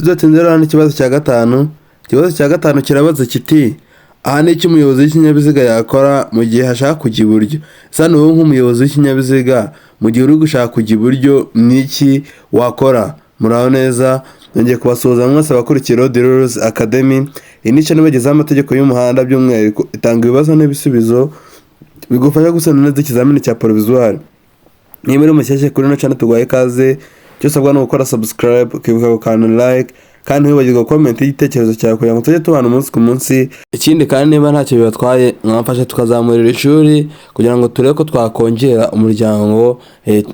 Tudatinze rero n'ikibazo cya gatanu. Ikibazo cya gatanu kirabaza kiti aha ni iki umuyobozi w'ikinyabiziga yakora mu gihe ashaka kujya iburyo. Ese hano wowe nk'umuyobozi w'ikinyabiziga mu gihe uri gushaka kujya iburyo ni iki wakora? Muraho neza, nongeye kubasuhuza mwese abakurikiye Road Rules Academy. Iyi ni channel ibagezaho amategeko y'umuhanda by'umwihariko itanga ibibazo n'ibisubizo bigufasha gusana neza ikizamini cya provisoire. Niba uri mushyashya kuri ino channel tuguhaye ikaze, icyo usabwa ni gukora subscribe, ukibuka gukanda like kandi ntiwibagirwe comment y'igitekerezo cyawe kugira ngo tujye tubana umunsi ku munsi. Ikindi kandi niba ntacyo bibatwaye mwamfasha tukazamurira ishuri kugira ngo turebe ko twakongera umuryango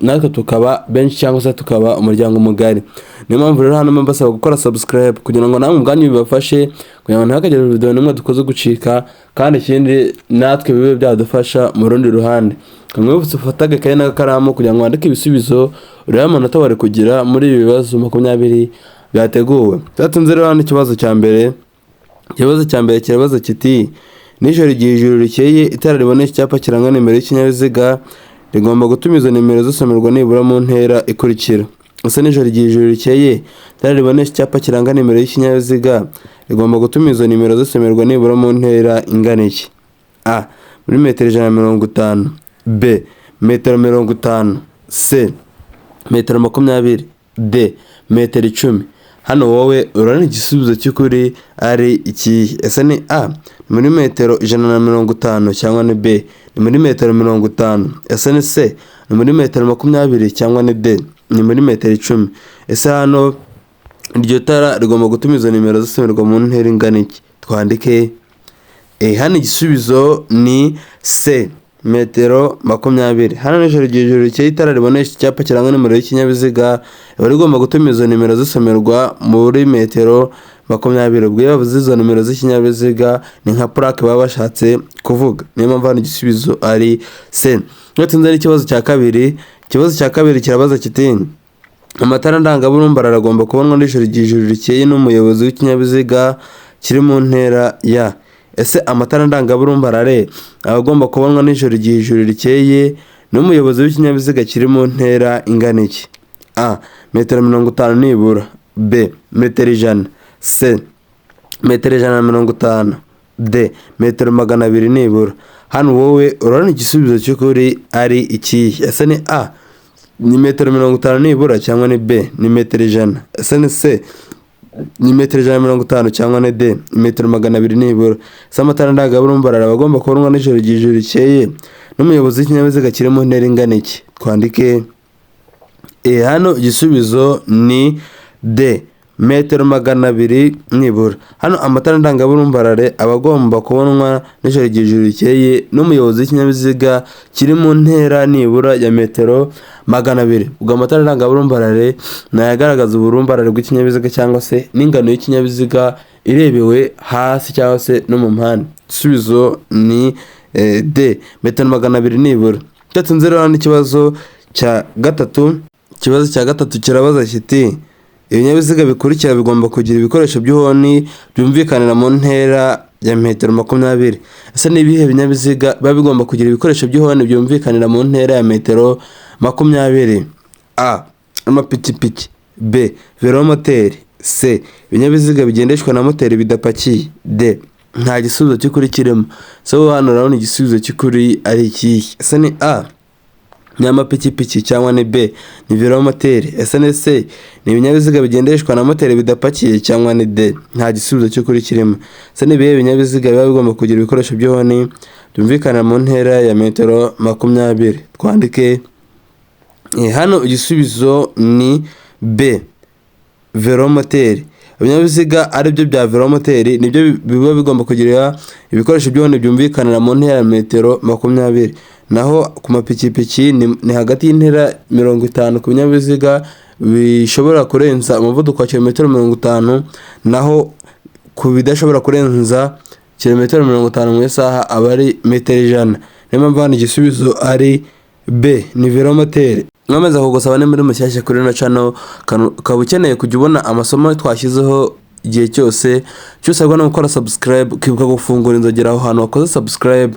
natwe tukaba benshi cyangwa se tukaba umuryango mugari. Niyo mpamvu rero hano mbasaba gukora subscribe kugira ngo namwe ubwanyu bibafashe kugira ngo ntihakagire video nimwe dukoze gucika, kandi ikindi natwe bibe byadufasha mu rundi ruhande. Mwebwe ufatage kaye n'agakaramu kugira ngo wandike ibisubizo urebe amanota bari kugira muri ibi bibazo 20 byateguwe. Tudatinze rero hano ikibazo cya mbere. Ikibazo cya mbere kirabaza kiti nijoro igihe ijuru rikeye itara ribonesha icyapa kiranga nimero y'ikinyabiziga rigomba gutuma izo nimero zisomerwa nibura mu ntera ikurikira. Ese nijoro igihe ijuru rikeye itara ribonesha icyapa kiranga nimero y'ikinyabiziga rigomba gutuma izo nimero zisomerwa nibura mu ntera ingana iki? A. Muri metero 150. B. Metero 50. C. Metero 20. D. Metero 10. Hano wowe urabona igisubizo cy'ukuri ari iki? Ese ni A muri metero 150 cyangwa ni B ni muri metero 50? Ese ni C ni muri metero 20 cyangwa ni D ni muri metero 10? Ese hano iryo tara rigomba gutuma izo nimero zisomerwa mu ntera ingana iki? Twandike hano igisubizo ni C, metero 20. Hano nijoro igihe ijuru rikeye itara ribonesha icyapa kiranga nimero y'ikinyabiziga riba rigomba gutuma izo nimero zisomerwa muri metero 20. Ubwo iyo bavuze izo nimero z'ikinyabiziga ni nka plaque baba bashatse kuvuga. Niyo mpamvu hano igisubizo ari C. Tudatinze n'ikibazo cya kabiri. Ikibazo cya kabiri kirabaza kiti amatara ndangaburumbarare aragomba kubonwa nijoro igihe ijuru rikeye n'umuyobozi w'ikinyabiziga kiri mu ntera ya. Ese amatara ndangaburumbarare abagomba kubonwa nijoro igihe ijuru rikeye n'umuyobozi w'ikinyabiziga kiri mu ntera ingana iki? A. Metero 50 nibura. B. Metero 100. C. Metero 150. D. Metero 200 nibura. Hano wowe urabona igisubizo cy'ukuri ari iki? Ese ni A ni metero 50 nibura cyangwa ni B ni metero 100? Ese ni C ni metero 150 cyangwa ni D metero 200 nibura? Ese amatara ndangaburumbarare abagomba kubonwa nijoro igihe ijuru rikeye n'umuyobozi w'ikinyabiziga kiri mu ntera ingana iki? Twandike hano igisubizo ni D, metero 200 nibura. Hano amatara ndangaburumbarare abagomba kubonwa nijoro igihe ijuru rikeye n'umuyobozi w'ikinyabiziga kiri mu ntera nibura ya metero 200. Ubwo amatara ndangaburumbarare nayagaragaza uburumbarare bw'ikinyabiziga cyangwa se n'ingano y'ikinyabiziga irebewe hasi cyangwa se no mu mpande. Igisubizo ni D, metero 200 nibura. Tudatinze rero n'ikibazo cya gatatu. Ikibazo cya gatatu kirabaza kiti ibinyabiziga bikurikira bigomba kugira ibikoresho by'ihoni byumvikanira mu ntera ya metero 20. Ese ni ibihe binyabiziga biba bigomba kugira ibikoresho by'ihoni byumvikanira mu ntera ya metero 20? A. Amapikipiki. B. Velomoteri. C. Ibinyabiziga bigendeshwa na moteri bidapakiye. D. Nta gisubizo cy'ukuri kirimo. So hano urabona igisubizo cy'ukuri ari iki? Ese ni A ni amapikipiki cyangwa ni B ni velomoteri? Ese ni C ni ibinyabiziga bigendeshwa na moteri bidapakiye cyangwa ni D? Nta gisubizo cy'ukuri kirimo. Ese ni ibihe binyabiziga biba bigomba kugira ibikoresho by'ihoni byumvikana mu ntera ya metero 20? Twandike hano igisubizo ni B, velomoteri. Ibinyabiziga ari byo bya velomoteri nibyo biba bigomba kugira ibikoresho by'ihoni byumvikanira mu ntera ya metero 20. Naho ku mapikipiki ni hagati y'intera 50 ku binyabiziga bishobora kurenza umuvuduko wa kilometero 50, naho ku bidashobora kurenza kilometero 50 mu isaha aba ari metero 100. Niyo mpamvu hano igisubizo ari B ni velomoteri. Mwameza kugusaba ne muri mushyashya kuri ino channel ukaba ukeneye kujya ubona amasomo twashyizeho igihe cyose cyusabwa no gukora subscribe, ukibuka gufungura inzogera aho hantu wakoze subscribe.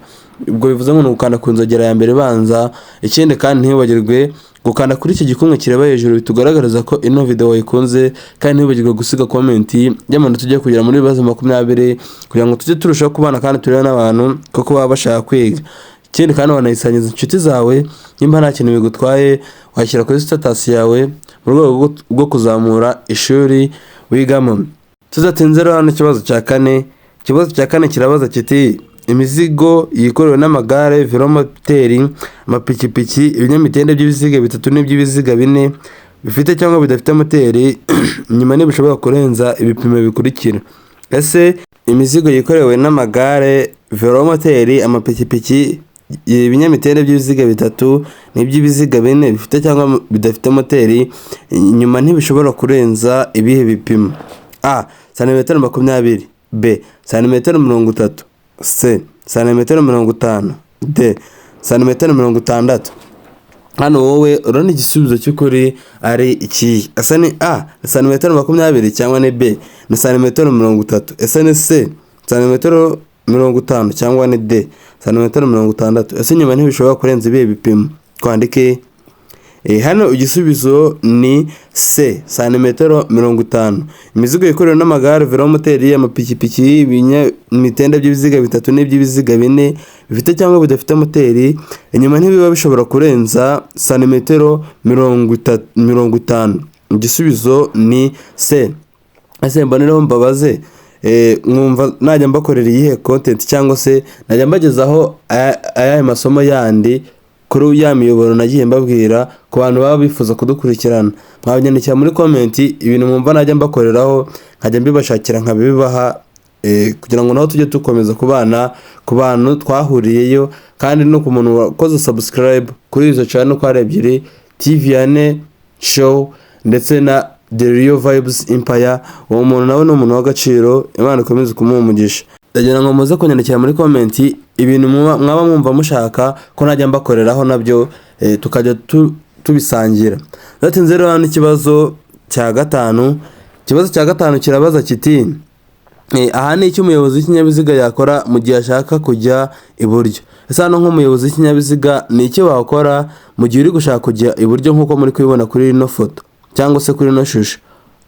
Ubwo bivuze ngo ukanda ku nzogera ya mbere banza. Ikindi kandi ntibagirwe gukanda kuri iki gikumwe kireba hejuru bitugaragariza ko ino video wayikunze, kandi ntibagirwe gusiga comment y'amanota tugiye kugera muri bibazo 20 kugira ngo tujye turushaho kubana kandi turebe n'abantu koko baba bashaka kwiga. Ikindi kandi wanayisangiza inshuti zawe, nimba nta kintu bigutwaye washyira kuri status yawe mu rwego rwo kuzamura ishuri wigamo. Tuzatinze rero hano ikibazo cya kane. Ikibazo cya kane kirabaza kiti imizigo yikorewe n'amagare, velomoteri, amapikipiki, ibinyamitende by'ibiziga bitatu n'iby'ibiziga bine bifite cyangwa bidafite moteri nyuma ntibishobora kurenza ibipimo bikurikira. Ese imizigo yikorewe n'amagare, velomoteri, amapikipiki, ibinyamitende by'ibiziga bitatu n'iby'ibiziga bine bifite cyangwa bidafite moteri nyuma ntibishobora kurenza ibihe bipimo? A. Santimetero 20, B. Santimetero 30, C. Santimetero 50, D. Santimetero 60. Hano wowe urabona igisubizo cy'ukuri ari iki? Ese ni A santimetero 20 cyangwa ni B ni santimetero 30? Ese ni C santimetero 50 cyangwa ni D santimetero 60? Ese nyuma ntibishobora kurenza ibihe bipimo? Twandike hano igisubizo ni C santimetero 50. Imizigo ikorewe n'amagare, velomoteri, amapikipiki, ibinyamitende by'ibiziga bitatu n'iby'ibiziga bine bifite cyangwa bidafite moteri inyuma ntibiba bishobora kurenza santimetero 50. Igisubizo ni C. Ese mboneraho mbabaze mwumva najya mbakorera iyihe content cyangwa se najya mbagezaho aya masomo yandi kuri ya miyoboro nagiye mbabwira ku bantu baba bifuza kudukurikirana? Mwabanyandikira muri comment ibintu mwumva najya mbakoreraho nkajya mbibashakira nkabibaha kugira ngo naho tujye dukomeza kubana ku bantu twahuriyeyo, kandi no ku muntu wakoze subscribe kuri izo channel ko ari ebyiri, TVN Show ndetse na The Real Vibes Empire. Uwo muntu nawe ni umuntu w'agaciro, Imana ikomeze kumuha umugisha. Ndagira ngo muze kunyandikira muri comment ibintu mwaba mwumva mushaka ko najya mbakoreraho nabyo tukajya tubisangira. Ndatinze rero hano ikibazo cya gatanu. Ikibazo cya gatanu kirabaza kiti aha ni icyo umuyobozi w'ikinyabiziga yakora mu gihe ashaka kujya iburyo. Ese hano nk'umuyobozi w'ikinyabiziga ni icyo wakora mu gihe uri gushaka kujya iburyo nk'uko muri kubibona kuri ino foto cyangwa se kuri ino shusho?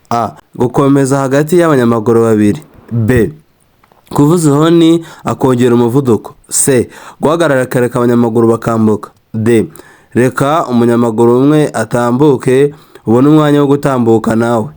A. Gukomeza hagati y'abanyamaguru babiri. B. Kuvuza ihoni akongera umuvuduko. C. Guhagarara akareka abanyamaguru bakambuka. D. Reka umunyamaguru umwe atambuke ubone umwanya wo gutambuka nawe.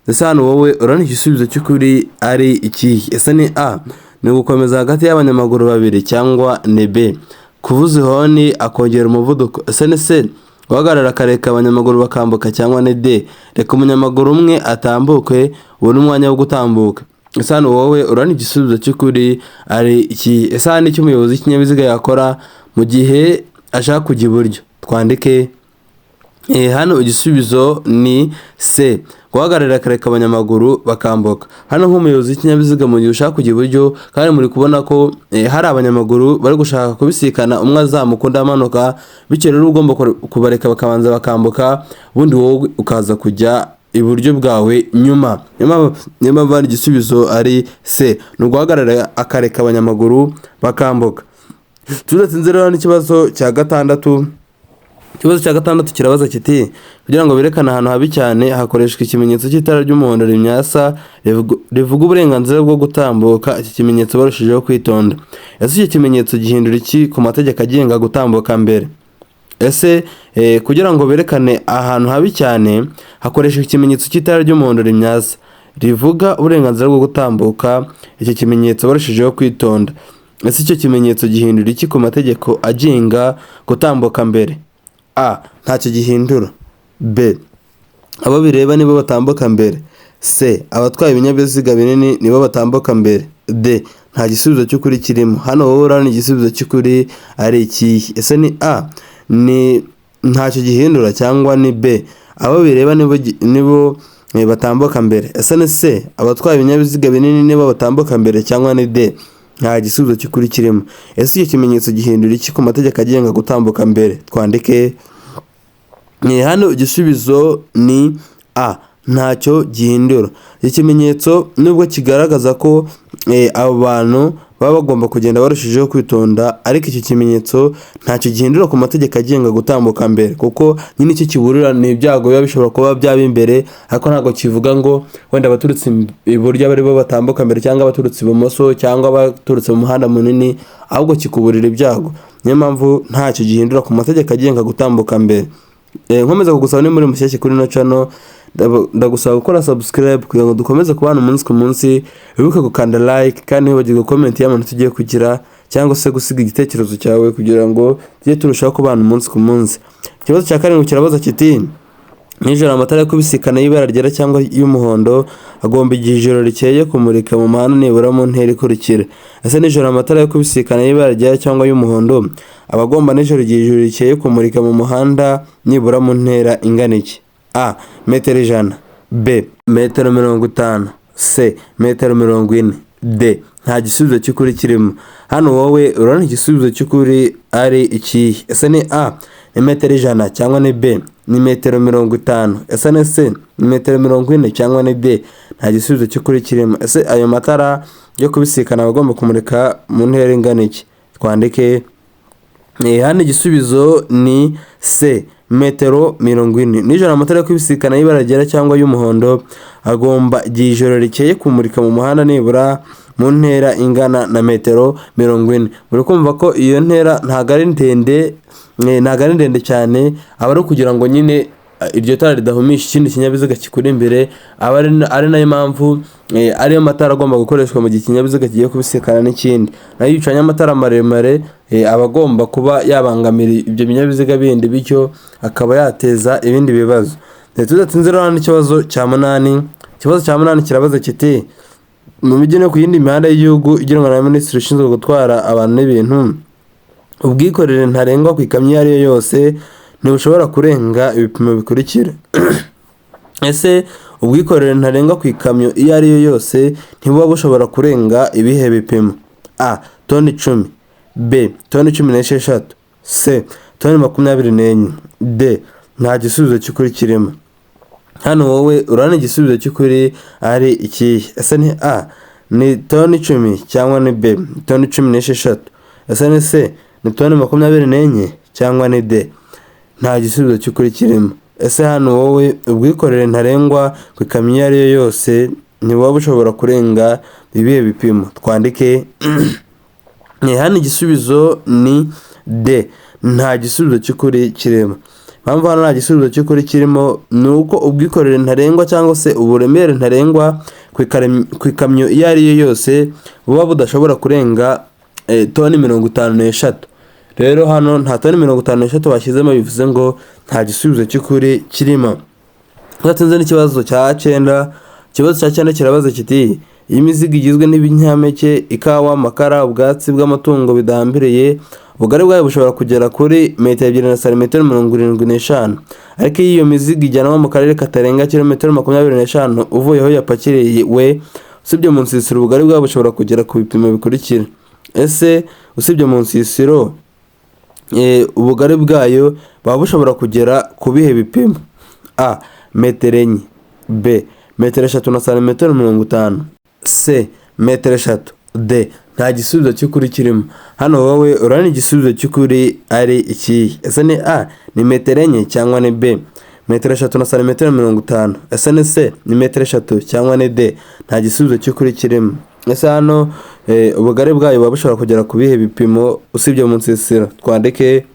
Ese hano wowe urabona igisubizo cy'ukuri ari iki? Ese ni A ni gukomeza hagati y'abanyamaguru babiri cyangwa ni B kuvuza ihoni akongera umuvuduko? Ese ni C guhagarara akareka abanyamaguru bakambuka cyangwa ni D reka umunyamaguru umwe atambuke ubone umwanya wo gutambuka? Ese hano wowe urabona igisubizo cy'ukuri ari iki? Ese hano icyo umuyobozi w'ikinyabiziga yakora mu gihe ashaka kujya iburyo? Twandike hano igisubizo ni C guhagarara akareka abanyamaguru bakambuka. Hano nk'umuyobozi w'ikinyabiziga mu gihe ushaka kujya iburyo kandi muri kubona ko hari abanyamaguru bari gushaka kubisikana, umwe azamuka undi amanuka, bityo rero ugomba kubareka bakabanza bakambuka ubundi wowe ukaza kujya iburyo bwawe nyuma. Niyo mpamvu igisubizo ari C ni uguhagarara akareka abanyamaguru bakambuka. Tudatinze rero n'ikibazo cya gatandatu. Ikibazo cya gatandatu kirabaza kiti kugira ngo berekane ahantu habi cyane hakoreshwa ikimenyetso cy'itara ry'umuhondo rimyasa rivuga uburenganzira bwo gutambuka. Iki kimenyetso barushijeho kwitonda. Ese iki kimenyetso gihindura iki ku mategeko agenga gutambuka mbere? Ese kugira ngo berekane ahantu habi cyane hakoreshwa ikimenyetso cy'itara ry'umuhondo rimyasa rivuga uburenganzira bwo gutambuka. Iki kimenyetso barushijeho kwitonda. Ese icyo kimenyetso gihindura iki ku mategeko agenga gutambuka mbere? A. Ntacyo gihindura. B. Abo bireba nibo batambuka mbere. C. Abatwaye ibinyabiziga binini nibo batambuka mbere. D. Nta gisubizo cy'ukuri kirimo. Hano wowe urabona igisubizo cy'ukuri ari iki? Ese ni A ni ntacyo gihindura cyangwa ni B abo bireba nibo batambuka mbere? Ese ni C abatwaye ibinyabiziga binini nibo batambuka mbere cyangwa ni D nta gisubizo cy'ukuri kirimo? Ese iki kimenyetso gihindura iki ku mategeko agenga gutambuka mbere? Twandike hano igisubizo ni A ntacyo gihindura. Iki kimenyetso nubwo kigaragaza ko abo bantu baba bagomba kugenda barushijeho kwitonda, ariko iki kimenyetso ntacyo gihindura ku mategeko agenga gutambuka mbere, kuko nyine icyo kiburira ni ibyago biba bishobora kuba byaba imbere, ariko ntabwo kivuga ngo wenda abaturutse iburyo aba aribo batambuka mbere cyangwa abaturutse ibumoso cyangwa abaturutse mu muhanda munini, ahubwo kikuburira ibyago. Niyo mpamvu ntacyo gihindura ku mategeko agenga gutambuka mbere. Nkomeza kugusaba ni muri mushyashya kuri ino channel, ndagusaba gukora subscribe kugira ngo dukomeze kubana umunsi ku munsi. Wibuke gukanda like kandi wibagirwe comment y'amanota tugiye kugira, cyangwa se gusiga igitekerezo cyawe kugira ngo tujye turushaho kubana umunsi ku munsi. Ikibazo cya karindwi kirabaza kiti: nijoro amatara yo kubisikana y'ibara ryera cyangwa y'umuhondo agomba igihe ijoro rikeye kumurika mu muhanda nibura mu ntera ikurikira. Ese nijoro amatara yo kubisikana y'ibara ryera cyangwa y'umuhondo aba agomba nijoro igihe ijoro rikeye kumurika mu muhanda nibura mu ntera ingana iki? A. Metero 100. B. Metero 50. C. Metero 40. D. Nta gisubizo cy'ukuri kirimo. Hano wowe urabona igisubizo cy'ukuri ari iki? Ese ni A ni metero 100 cyangwa ni B ni metero 50? Ese ni C ni metero 40 cyangwa ni D? Nta gisubizo cy'ukuri kirimo. Ese ayo matara yo kubisikana agomba kumurika mu ntera ingana iki? Twandike hano igisubizo ni C, metero 40. Nijoro amatara yo kubisikana y'ibara ryera cyangwa y'umuhondo agomba igihe ijoro rikeye kumurika mu muhanda nibura mu ntera ingana na metero 40. Muri kumva ko iyo ntera ntago ari ndende cyane, aba ari kugira ngo nyine iryo tara ridahumisha ikindi kinyabiziga kikuri imbere, aba ari nayo mpamvu ariyo matara agomba gukoreshwa mu gihe ikinyabiziga kigiye kubisikana n'ikindi. Nayo iyo ucanye amatara maremare aba agomba kuba yabangamira ibyo binyabiziga bindi, bityo akaba yateza ibindi bibazo. Tudatinze rero n'ikibazo cya 8. Ikibazo cya 8 kirabaza kiti: mu mijyi no ku yindi mihanda y'igihugu igenwa na Minisitiri ushinzwe gutwara abantu n'ibintu, ubwikorere ntarengwa ku ikamyo iyo ari yo yose ntibushobora kurenga ibipimo bikurikira. Ese ubwikorere ntarengwa ku ikamyo iyo ari yo yose ntibuba bushobora kurenga ibihe bipimo? A. Toni 10. B. Toni 16. C. Toni 24. D. Nta gisubizo cy'ukuri kirimo. Hano wowe urabona igisubizo cy'ukuri ari iki? Ese ni A ni toni 10 cyangwa ni B toni 16? Ese ni C ni toni 24 cyangwa ni D? Nta gisubizo cy'ukuri kirimo. Ese hano wowe ubwikorere ntarengwa ku ikamyo iyo ari yo yose ntibuba bushobora kurenga ibihe bipimo? Twandike hano igisubizo ni D, nta gisubizo cy'ukuri kirimo. Mpamvu hano nta gisubizo cy'ukuri kirimo ni uko ubwikorere ntarengwa cyangwa se uburemere ntarengwa ku ikamyo iyo ari yo yose buba budashobora kurenga toni 53. Rero hano nta toni 53 bashyizemo, bivuze ngo nta gisubizo cy'ukuri kirimo. Tudatinze n'ikibazo cya 9. Ikibazo cya 9 kirabaza kiti: iyi mizigo igizwe n'ibinyampeke, ikawa, amakara, ubwatsi bw'amatungo bidahambiriye, ubugari bwayo bushobora kugera kuri metero 2 na santimetero 75. Ariko iyo mizigo ijyanwa mu karere katarenga kilometero 25 uvuye aho yapakiriwe, usibye mu nsisiro ubugari bwayo bushobora kugera ku bipimo bikurikira. Ese usibye mu nsisiro ubugari bwayo baba bushobora kugera ku bihe bipimo? A. Metero 4. B. Metero 3 na santimetero 50. C. Metero 3. D. Nta gisubizo cy'ukuri kirimo. Hano wowe urabona igisubizo cy'ukuri ari iki? Ese ni A ni metero 4 cyangwa ni B metero 3 na santimetero 50? Ese ni C ni metero 3 cyangwa ni D? Nta gisubizo cy'ukuri kirimo. Ese hano ubugari bwayo buba bushobora kugera ku bihe bipimo usibye mu nsisiro? Twandike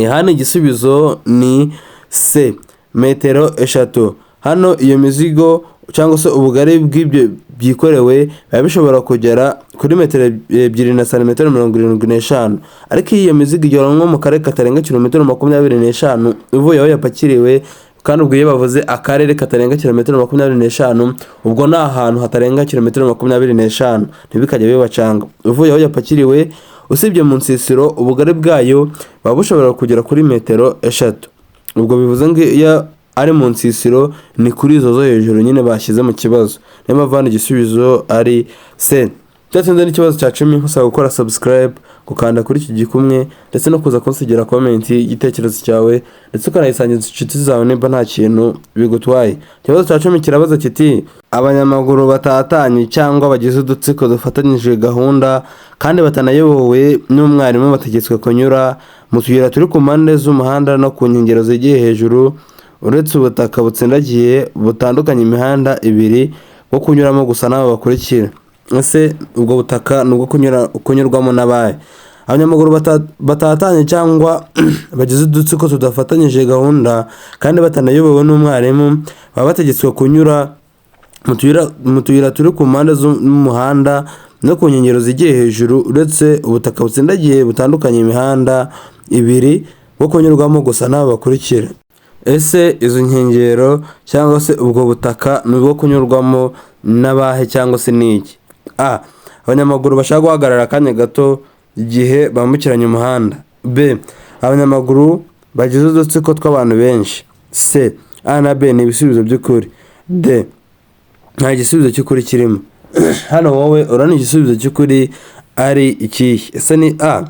hano igisubizo ni C, metero 3. Hano iyo mizigo cyangwa se ubugari bw'ibyo byikorewe biba bishobora kugera kuri metero 2 na santimetero 75. Ariko iyo mizigo ijyanwa mu karere katarenga kilometero 25 uvuye aho yapakiriwe, kandi ubwo iyo bavuze akarere katarenga kilometero 25 ubwo ni ahantu hatarenga kilometero 25, ntibikajya bibacanga. Uvuye aho yapakiriwe usibye mu nsisiro ubugari bwayo baba bushobora kugera kuri metero 3. Ubwo bivuze ngo iyo ari mu nsisiro ni kuri izo zo hejuru nyine bashyize mu kibazo. Niyo mpamvu hano igisubizo ari C. Tudatinze n'ikibazo cya 10, usaba gukora subscribe gukanda kuri iki gikumwe ndetse no kuza kunsigira comment igitekerezo cyawe ndetse ukanayisangiza inshuti zawe nimba nta kintu bigutwaye. Ikibazo cya 10 kirabaza kiti abanyamaguru batatanye cyangwa bagize udutsiko dufatanyije gahunda kandi batanayobowe n'umwarimu bategetswe kunyura mu tuyira turi ku mpande z'umuhanda no ku nkengero zigiye hejuru uretse ubutaka butsindagiye butandukanye imihanda ibiri bwo kunyuramo gusa n'abo bakurikira. Ese ubwo butaka nubwo kunyurwamo n'abaye? Abanyamaguru batatanye cyangwa bagize udutsiko tudafatanyije gahunda kandi batanayobowe n'umwarimu baba bategetswe kunyura mu tuyira turi ku mpande z'umuhanda no ku nkengero zigiye hejuru uretse ubutaka butsindagiye butandukanye imihanda ibiri bwo kunyurwamo gusa n'abo bakurikira. Ese izo nkengero cyangwa se ubwo butaka nubwo kunyurwamo n'abahe cyangwa se n'iki? A. Abanyamaguru bashaka guhagarara akanya gato igihe bambukiranya umuhanda. B. Abanyamaguru bagize udutsiko tw'abantu benshi. C. A na B ni ibisubizo by'ukuri. D. Nta gisubizo cy'ukuri kirimo. Hano wowe urabona igisubizo cy'ukuri ari ikihe? Ese ni A,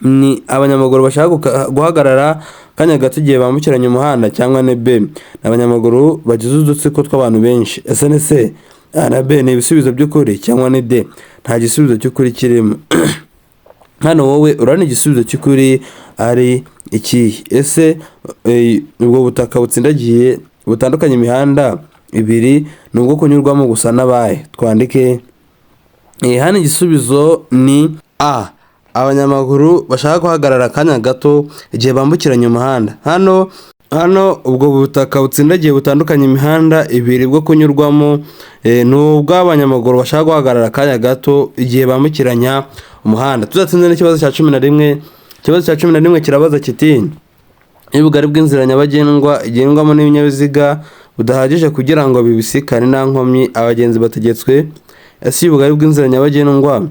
ni abanyamaguru bashaka guhagarara akanya gato igihe bambukiranya umuhanda, cyangwa ni B, ni abanyamaguru bagize udutsiko tw'abantu benshi? Ese ni C, A na B ni ibisubizo by'ukuri, cyangwa ni D, nta gisubizo cy'ukuri kirimo? Hano wowe urabona igisubizo cy'ukuri ari ikihe? Ese ubwo butaka butsindagiye butandukanye imihanda ibiri nubwo kunyurwamo gusa n'abaye? Twandike hano igisubizo ni A, abanyamaguru bashaka guhagarara akanya gato igihe bambukiranya umuhanda. Hano ubwo butaka butsindagiye butandukanye imihanda ibiri bwo kunyurwamo nubwo abanyamaguru bashaka guhagarara akanya gato igihe bambukiranya umuhanda. Tuzatsinze n'ikibazo cya 11. Ikibazo cya 11 kirabaza kiti ubugari bw'inzira nyabagendwa igendwamo n'ibinyabiziga budahagije kugira ngo bibisikane nta nkomyi abagenzi bategetswe. Ese ubugari bw'inzira nyabagendwa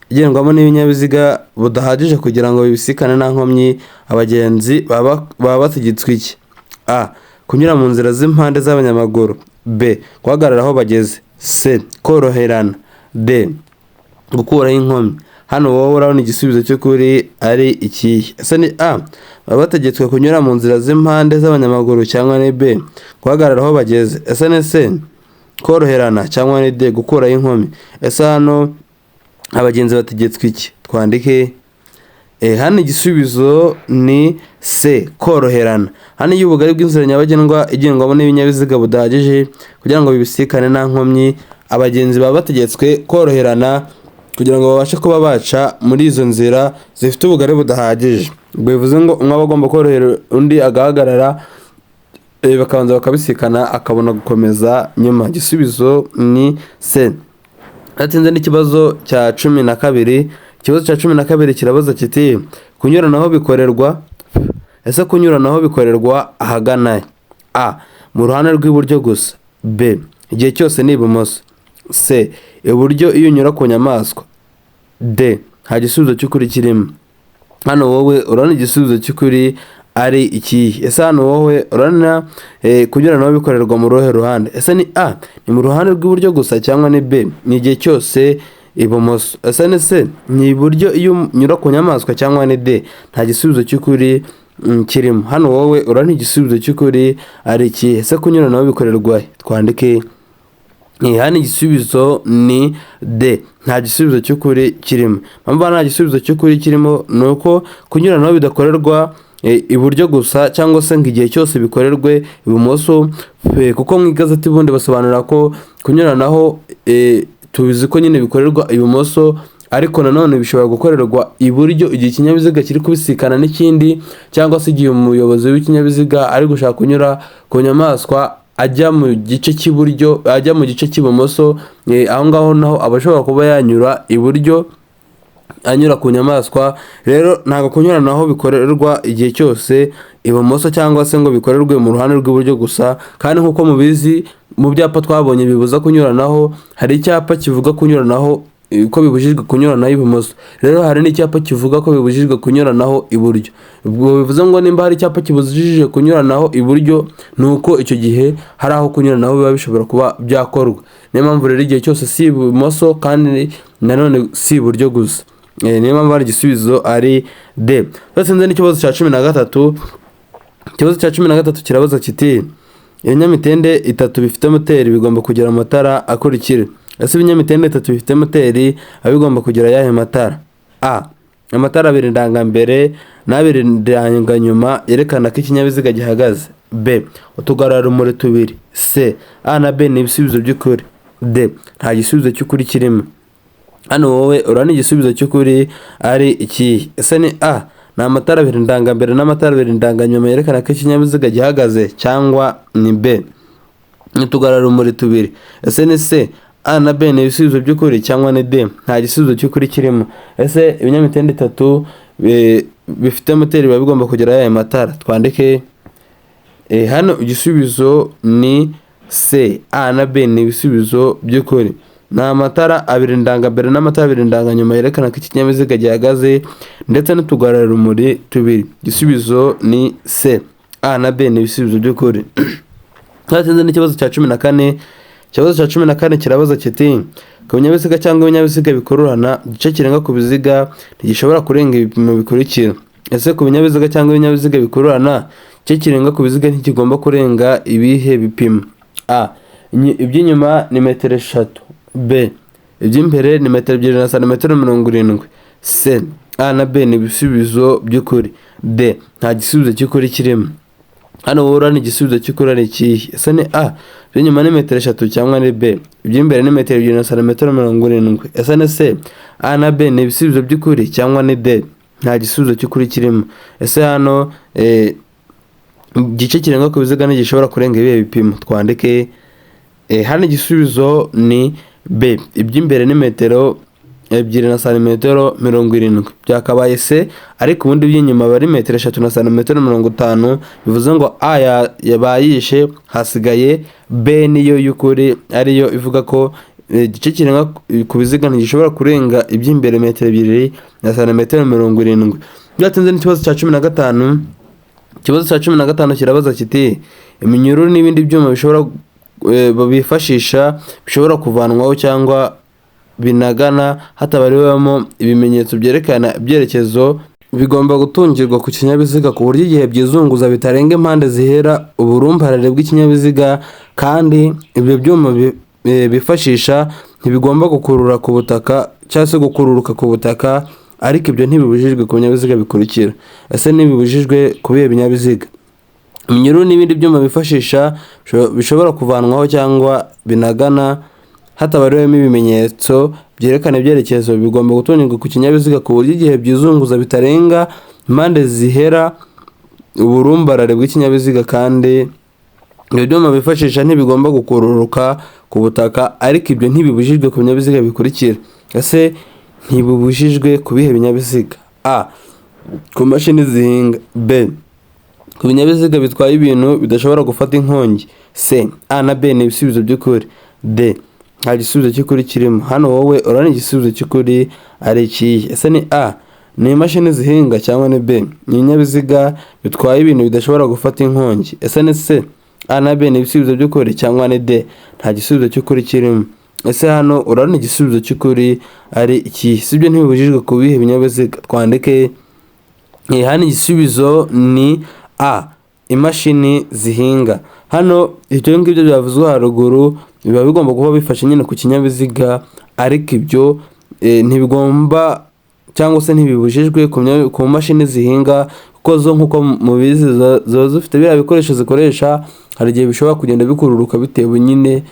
igendwamo n'ibinyabiziga budahagije kugira ngo bibisikane nta nkomyi abagenzi baba bategetswe iki? A. Kunyura mu nzira z'impande z'abanyamaguru. B. Guhagarara aho bageze. C. Koroherana. D. Gukuraho inkomyi. Hano wowe urabona igisubizo cy'ukuri ari ikihe? Ese ni A, baba bategetswe kunyura mu nzira z'impande z'abanyamaguru, cyangwa ni B, guhagarara aho bageze? Ese ni C, koroherana, cyangwa ni D, gukuraho inkomyi? Ese hano abagenzi bategetswe iki? Twandike hano igisubizo ni C, koroherana. Hano iyo ubugari bw'inzira nyabagendwa igendwamo n'ibinyabiziga budahagije kugira ngo bibisikane nta nkomyi abagenzi baba bategetswe koroherana kugira ngo babashe kuba baca muri izo nzira zifite ubugari budahagije. Ubwo bivuze ngo umwe aba agomba korohera undi agahagarara bakabanza bakabisikana akabona gukomeza nyuma. Igisubizo ni C. Atsinze n'ikibazo cya 12. Ikibazo cya 12 kirabaza kiti kunyuranaho bikorerwa. Ese kunyuranaho bikorerwa ahagana? A. Mu ruhande rw'iburyo gusa. B. Igihe cyose ni ibumoso. C. Iburyo iyo unyura ku nyamaswa. D. Nta gisubizo cy'ukuri kirimo. Hano wowe urabona igisubizo cy'ukuri ari ikihe? Ese hano wowe urabona kunyuranaho bikorerwa mu ruhe ruhande? Ese ni A, ni mu ruhande rw'iburyo gusa, cyangwa ni B, ni igihe cyose ibumoso? Ese ni C, ni iburyo iyo unyura ku nyamaswa, cyangwa ni D, nta gisubizo cy'ukuri kirimo? Hano wowe urabona igisubizo cy'ukuri ari ikihe? Ese kunyuranaho bikorerwa? Twandike hano igisubizo ni D, nta gisubizo cy'ukuri kirimo. Mpamvu nta gisubizo cy'ukuri kirimo ni uko kunyuranaho bidakorerwa iburyo gusa, cyangwa se ngo igihe cyose bikorerwe ibumoso, kuko mu igazeti bundi basobanura ko kunyuranaho tubizi ko nyine bikorerwa ibumoso, ariko nanone bishobora gukorerwa iburyo igihe ikinyabiziga kiri kubisikana n'ikindi, cyangwa se igihe umuyobozi w'ikinyabiziga ari gushaka kunyura ku nyamaswa ajya mu gice cy'iburyo ajya mu gice cy'ibumoso, aho ngaho naho abashobora kuba yanyura iburyo anyura ku nyamaswa. Rero ntabwo kunyuranaho bikorerwa igihe cyose ibumoso, cyangwa se ngo bikorerwe mu ruhande rw'iburyo gusa. Kandi nk'uko mubizi mu byapa twabonye bibuza kunyuranaho, hari icyapa kivuga kunyuranaho ko bibujijwe kunyuranaho ibumoso. Rero hari n'icyapa kivuga ko bibujijwe kunyuranaho iburyo. Ubwo bivuze ngo nimba hari icyapa kibujijije kunyuranaho iburyo, nuko icyo gihe hari aho kunyuranaho biba bishobora kuba byakorwa. Niyo mpamvu rero igihe cyose si ibumoso kandi nanone si iburyo gusa. niyo mpamvu hari igisubizo ari D. Twatsinze n'ikibazo cya 13. Ikibazo cya 13 kirabaza kiti ibinyamitende 3 bifite moteri bigomba kugira amatara akurikira. Ese ibinyamitende 3 bifite moteri abigomba kugira yahe matara? A. Amatara 2 ndangambere n'2 ndanganyuma yerekana ko ikinyabiziga gihagaze. B. Utugarurarumuri 2. C. A na B ni ibisubizo by'ukuri. D. Nta gisubizo cy'ukuri kirimo. Hano wowe urani igisubizo cy'ukuri ari iki? Ese ni A ni amatara 2 ndangambere n'amatara 2 ndanganyuma yerekana ko ikinyabiziga gihagaze, cyangwa ni B utugarurarumuri 2? Ese ni C A na B ni ibisubizo by'ukuri, cyangwa ni D nta gisubizo cy'ukuri kirimo? Ese ibinyamitende 3 bifite moteri biba bigomba kugira aya matara? Twandike hano igisubizo ni C. A na B ni ibisubizo by'ukuri. Ni amatara 2 ndangambere n'amatara 2 ndanganyuma yerekana ko ikinyabiziga gihagaze, ndetse n'utugarurarumuri 2. Igisubizo ni C. A na B ni ibisubizo by'ukuri. Twatsinze n'ikibazo cya 14. Ikibazo cya 14 kirabaza kiti ku binyabiziga cyangwa ibinyabiziga bikururana igice kirenga ku biziga ntigishobora kurenga ibipimo bikurikira. Ese ku binyabiziga cyangwa ibinyabiziga bikururana igice kirenga ku biziga ntikigomba kurenga ibihe bipimo? A. Iby'inyuma ni metero 3. B. Iby'imbere ni metero 2 na santimetero 70. C. A na B ni ibisubizo by'ukuri. D. Nta gisubizo cy'ukuri kirimo. Hano wowe urani igisubizo cy'ukuri ari ikihe? Ese ni A. Iby'inyuma ni metero 3, cyangwa ni B. Iby'imbere ni metero 2 na santimetero 70. Ese ni C. A na B ni ibisubizo by'ukuri, cyangwa ni D nta gisubizo cy'ukuri kirimo? Ese hano igice kirenga ku biziga ntigishobora kurenga ibihe bipimo? Twandike hano igisubizo ni B. Iby'imbere ni metero 2 na santimetero 70. Byakabaye C, ariko ubundi iby'inyuma bari metero 3 na santimetero 50. Bivuze ngo A yabayishe, hasigaye B niyo y'ukuri, ariyo ivuga ko igice kirenga ku biziga ntigishobora kurenga iby'imbere metero 2 na santimetero 70. Byatinze n'ikibazo cya 15. Ikibazo cya 15 kirabaza kiti iminyururu n'ibindi byuma bishobora bifashisha bishobora kuvanwaho cyangwa binagana hatabariwemo ibimenyetso byerekana ibyerekezo bigomba gutungirwa ku kinyabiziga ku buryo igihe byizunguza bitarenga impande zihera uburumbarare bw'ikinyabiziga, kandi ibyo byuma bifashisha ntibigomba gukurura ku butaka cyangwa se gukururuka ku butaka, ariko ibyo ntibibujijwe ku binyabiziga bikurikira. Ese ntibibujijwe ku bihe binyabiziga? Iminyururu n'ibindi byuma bifashisha bishobora kuvanwaho cyangwa binagana hatabariwemo ibimenyetso byerekana ibyerekezo bigomba gutungirwa ku kinyabiziga ku buryo igihe byizunguza bitarenga impande zihera uburumbarare bw'ikinyabiziga, kandi ibyo byuma bifashisha ntibigomba gukururuka ku butaka, ariko ibyo ntibibujijwe ku binyabiziga bikurikira. Ese ntibibujijwe ku bihe binyabiziga? A. Ku mashini zihinga. B. Ku binyabiziga bitwaye ibintu bidashobora gufata inkongi. C. A na B ni ibisubizo by'ukuri. D. Nta gisubizo cy'ukuri kirimo. Hano wowe urani igisubizo cy'ukuri ari ikihe? Ese ni A ni imashini zihinga, cyangwa ni B ni ibinyabiziga bitwaye ibintu bidashobora gufata inkongi? Ese ni C A na B ni ibisubizo by'ukuri, cyangwa ni D nta gisubizo cy'ukuri kirimo? Ese hano urani igisubizo cy'ukuri ari ikihe? Sibyo ntibibujijwe ku bihe binyabiziga? Twandike hano igisubizo ni A. Imashini zihinga. Hano ibyo ngibyo byavuzwe haruguru biba bigomba kuba bifashe nyine ku kinyabiziga, ariko ibyo ntibigomba cyangwa se ntibibujijwe ku mashini zihinga, kuko zo nk'uko mubizi ziba zifite biriya bikoresho zikoresha, hari igihe bishobora kugenda bikururuka bitewe nyine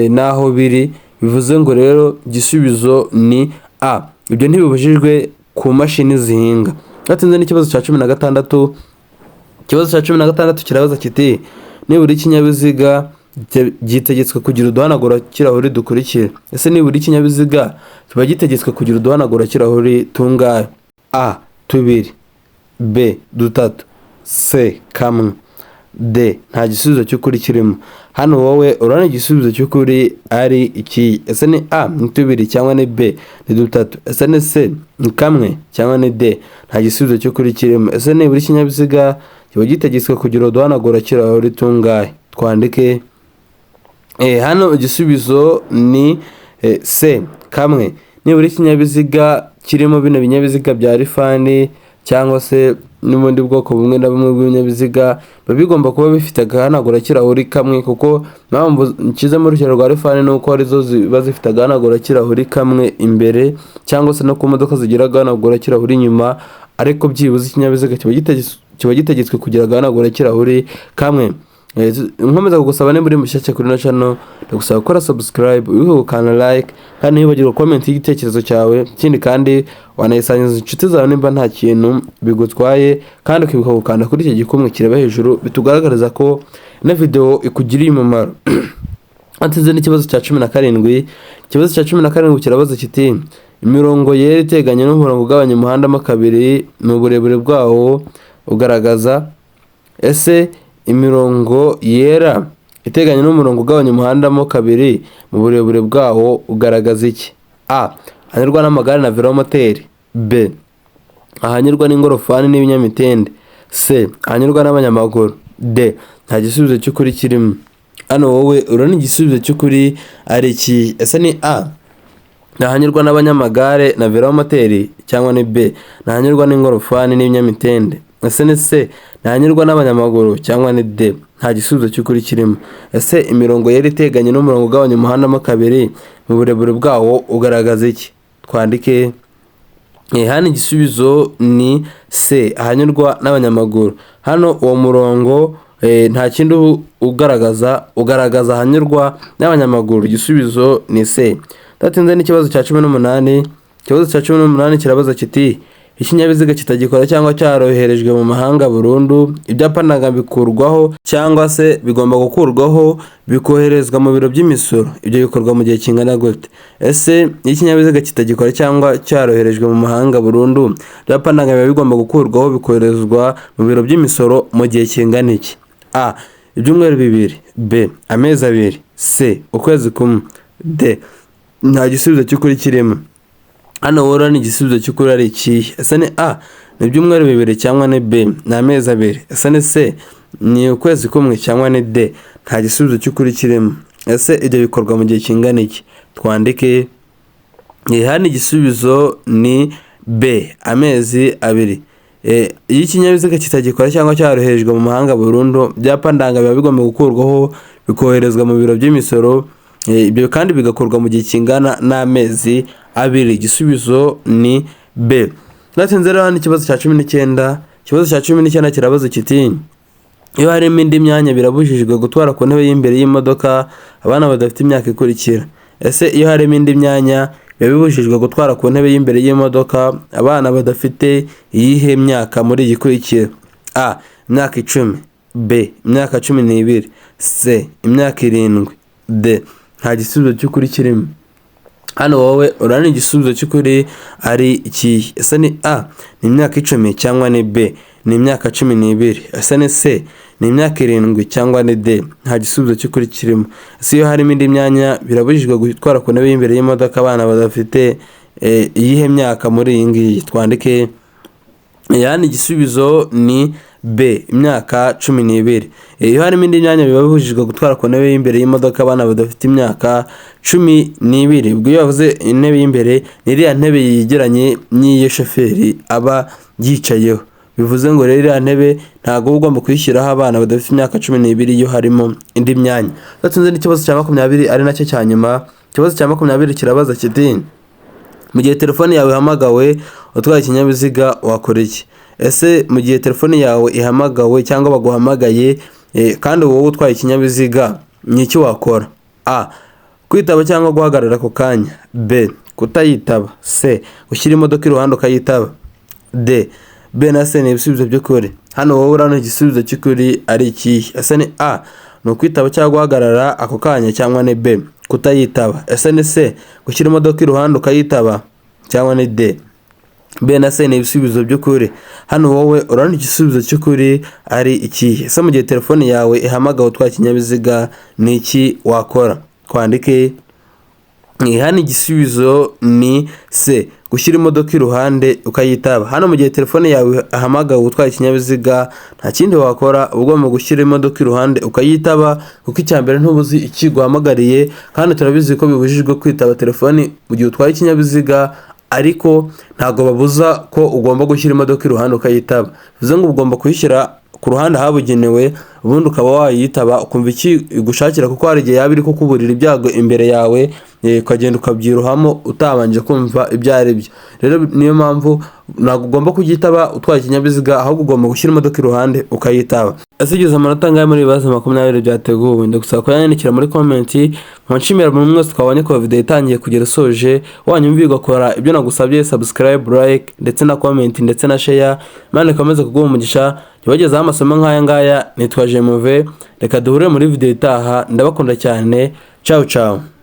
n'aho biri. Bivuze ngo rero igisubizo ni A. Ibyo ntibibujijwe ku mashini zihinga. Gatsinze n'ikibazo cya 16. Ikibazo cya 16 kirabaza kiti nibura ikinyabiziga gitegetswe kugira uduhanagura kirahuri dukurikira. Ese nibura ikinyabiziga kiba gitegetswe kugira uduhanagura kirahuri tungahe? A. 2. B. 3. C. 1. D. Nta gisubizo cy'ukuri kirimo. Hano wowe urana igisubizo cy'ukuri ari iki? Ese ni A ni 2, cyangwa ni B ni 3? Ese ni C ni 1, cyangwa ni D nta gisubizo cy'ukuri kirimo? Ese nibura ikinyabiziga kiba gitegetswe kugira uduhanagura kirahuri tungahe? Twandike hano igisubizo ni C 1. nibura ikinyabiziga kirimo bino binyabiziga bya rifani cyangwa se n'ubundi bwoko bumwe na bumwe bw'ibinyabiziga biba bigomba kuba bifite agahanagura kirahuri kamwe, kuko mpamvu nshyize mu rugero rwa rifani ni uko arizo ziba zifite agahanagura kirahuri kamwe imbere, cyangwa se no ku modoka zigira agahanagura kirahuri inyuma, ariko byibuze ikinyabiziga kiba gitegetswe kugira agahanagura kirahuri kamwe. Nkomeza kugusaba niba uri mushyashya kuri ino channel, ndagusaba gukora subscribe, ukana like, kandi ntibagirwe comment y'igitekerezo cyawe. Ikindi kandi wanayisangiza inshuti zawe nimba nta kintu bigutwaye, kandi ukibuka gukanda kuri iki gikumwe kireba hejuru bitugaragariza ko ino video ikugiriye umumaro. Antize n'ikibazo cya 17. Ikibazo cya 17 kirabaza kiti imirongo yera iteganye n'umurongo ugabanya umuhanda mo kabiri mu burebure bwawo ugaragaza. Ese imirongo yera iteganye n'umurongo ugabanya umuhanda mo kabiri mu burebure bwawo ugaragaza iki? A. Ahanyurwa n'amagare na velomoteri. B. Ahanyurwa n'ingorofani n'ibinyamitende. C. Ahanyurwa n'abanyamaguru. D. Nta gisubizo cy'ukuri kirimo. Hano wowe urabona igisubizo cy'ukuri ari iki? Ese ni A. Ahanyurwa n'abanyamagare na velomoteri, cyangwa ni B. Ahanyurwa n'ingorofani n'ibinyamitende. Ese ni C. Ahanyurwa n'abanyamaguru, cyangwa ni D. Nta gisubizo cy'ukuri kirimo. Ese imirongo yera iteganye n'umurongo ugabanya umuhanda mo kabiri mu burebure bwawo ugaragaza iki? Twandike. Hano igisubizo ni C. Ahanyurwa n'abanyamaguru. Hano uwo murongo nta kindi ugaragaza ahanyurwa n'abanyamaguru. Igisubizo ni C. Datinze n'ikibazo cya 18. Ikibazo cya 18 kirabaza kiti ikinyabiziga kitagikora cyangwa cyaroherejwe mu mahanga burundu, ibyapa ndanga bikurwaho cyangwa se bigomba gukurwaho bikoherezwa mu biro by'imisoro. Ibyo bikorwa mu gihe kingana gute? Ese ikinyabiziga kitagikora cyangwa cyaroherejwe mu mahanga burundu, ibyapa ndanga biba bigomba gukurwaho bikoherezwa mu biro by'imisoro mu gihe kingana iki? A. Ibyumweru 2. B. Amezi 2. C. Ukwezi kumwe. D. Nta gisubizo cy'ukuri kirimo. Hano wora ni igisubizo cy'ukuri ari iki? Ese ni A. Ni ibyumweru 2, cyangwa ni B. Ni amezi 2. Ese ni C. Ni ukwezi kumwe, cyangwa ni D. Nta gisubizo cy'ukuri kirimo. Ese ibyo bikorwa mu gihe kingana iki? Twandike. Hano igisubizo ni B. Amezi 2. Iyo ikinyabiziga kitagikora cyangwa cyaroherejwe mu mahanga burundu, ibyapa ndanga biba bigomba gukurwaho bikoherezwa mu biro by'imisoro. Ibyo kandi bigakorwa mu gihe kingana n'amezi 2. Igisubizo ni B. Natinze rero hano ikibazo cya 19. Ikibazo cya 19 kirabaza kiti iyo harimo indi myanya birabujijwe gutwara ku ntebe y'imbere y'imodoka abana badafite imyaka ikurikira. Ese iyo harimo indi myanya biba bibujijwe gutwara ku ntebe y'imbere y'imodoka abana badafite iyihe myaka muri iyi ikurikira? A. Imyaka 10. B. Imyaka 12. C. Imyaka 7. D. Nta gisubizo cy'ukuri kirimo. Hano wowe urabona igisubizo cy'ukuri ari iki? Ese ni A. Ni imyaka 10, cyangwa ni B. Ni imyaka 12. Ese ni C. Ni imyaka 7, cyangwa ni D. Nta gisubizo cy'ukuri kirimo. Ese iyo harimo indi myanya birabujijwe gutwara ku ntebe y'imbere y'imodoka abana badafite iyihe myaka muri iyi ngiyi? Twandike. Yani igisubizo ni B. Imyaka 12. Iyo harimo indi myanya bibabujijwe gutwara ku ntebe y'imbere y'imodoka abana badafite imyaka 12. Ubwo iyo bavuze intebe y'imbere ni iriya ntebe yegeranye n'iyo shoferi aba yicayeho. Bivuze ngo rero iriya ntebe ntabwo ugomba kuyishyiraho abana badafite imyaka 12 iyo harimo indi myanya. Datinze n'ikibazo cya 20 ari nacyo cya nyuma. Ikibazo cya 20 kirabaza kiti mu gihe telefone yawe ihamagawe utwaye ikinyabiziga wakora iki? Ese mu gihe telefone yawe ihamagawe cyangwa baguhamagaye kandi wowe utwaye ikinyabiziga ni iki wakora? A. Kwitaba cyangwa guhagarara ako kanya. B. Kutayitaba. C. Gushyira imodoka iruhande ukayitaba. D. B na C ni ibisubizo by'ukuri. Hano wowe urabona igisubizo cy'ukuri ari iki? Ese ni A. Ni ukwitaba cyangwa guhagarara ako kanya, cyangwa ni B. Kutayitaba. Ese ni C. Gushyira imodoka iruhande ukayitaba, cyangwa ni D. B na C ni ibisubizo by'ukuri. Hano wowe urabona igisubizo cy'ukuri ari iki? Ese mu gihe telefone yawe ihamagawe utwaye ikinyabiziga ni iki wakora? Twandike. Hano igisubizo ni C. gushyira imodoka iruhande ukayitaba. Hano mu gihe telefone yawe ahamagawe utwaye ikinyabiziga nta kindi wakora, uba ugomba gushyira imodoka iruhande ukayitaba, kuko icyambere ntubuzi ikiguhamagariye, kandi turabizi ko bibujijwe kwitaba telefoni mu gihe utwaye ikinyabiziga, ariko ntabwo babuza ko ugomba gushyira imodoka iruhande ukayitaba. Bivuze ngo ugomba kuyishyira ku ruhande ahabugenewe, ubundi ukaba wayitaba ukumva iki igushakira, kuko hari igihe yaba iri kukuburira ibyago imbere yawe, ukagenda ukabyiruhamo utabanje kumva ibyo ari byo. Rero niyo mpamvu ntabwo ugomba kugitaba utwaye ikinyabiziga, ahubwo ugomba gushyira imodoka iruhande ukayitaba. Asigize amanota angahe muri ibibazo 20 byateguwe? Ndagusaba kuyandikira muri komenti. Nshimira buri mwese twabonye ko video itangiye kugera isoje, wanyumviye ugakora ibyo nagusabye, subscribe, like ndetse na comment ndetse na share. Imana ikomeze kuguha umugisha, bagezaho amasomo nk'aya ngaya. Nitwa Jemuve, reka duhure muri video itaha. Ndabakunda cyane. Ciao ciao.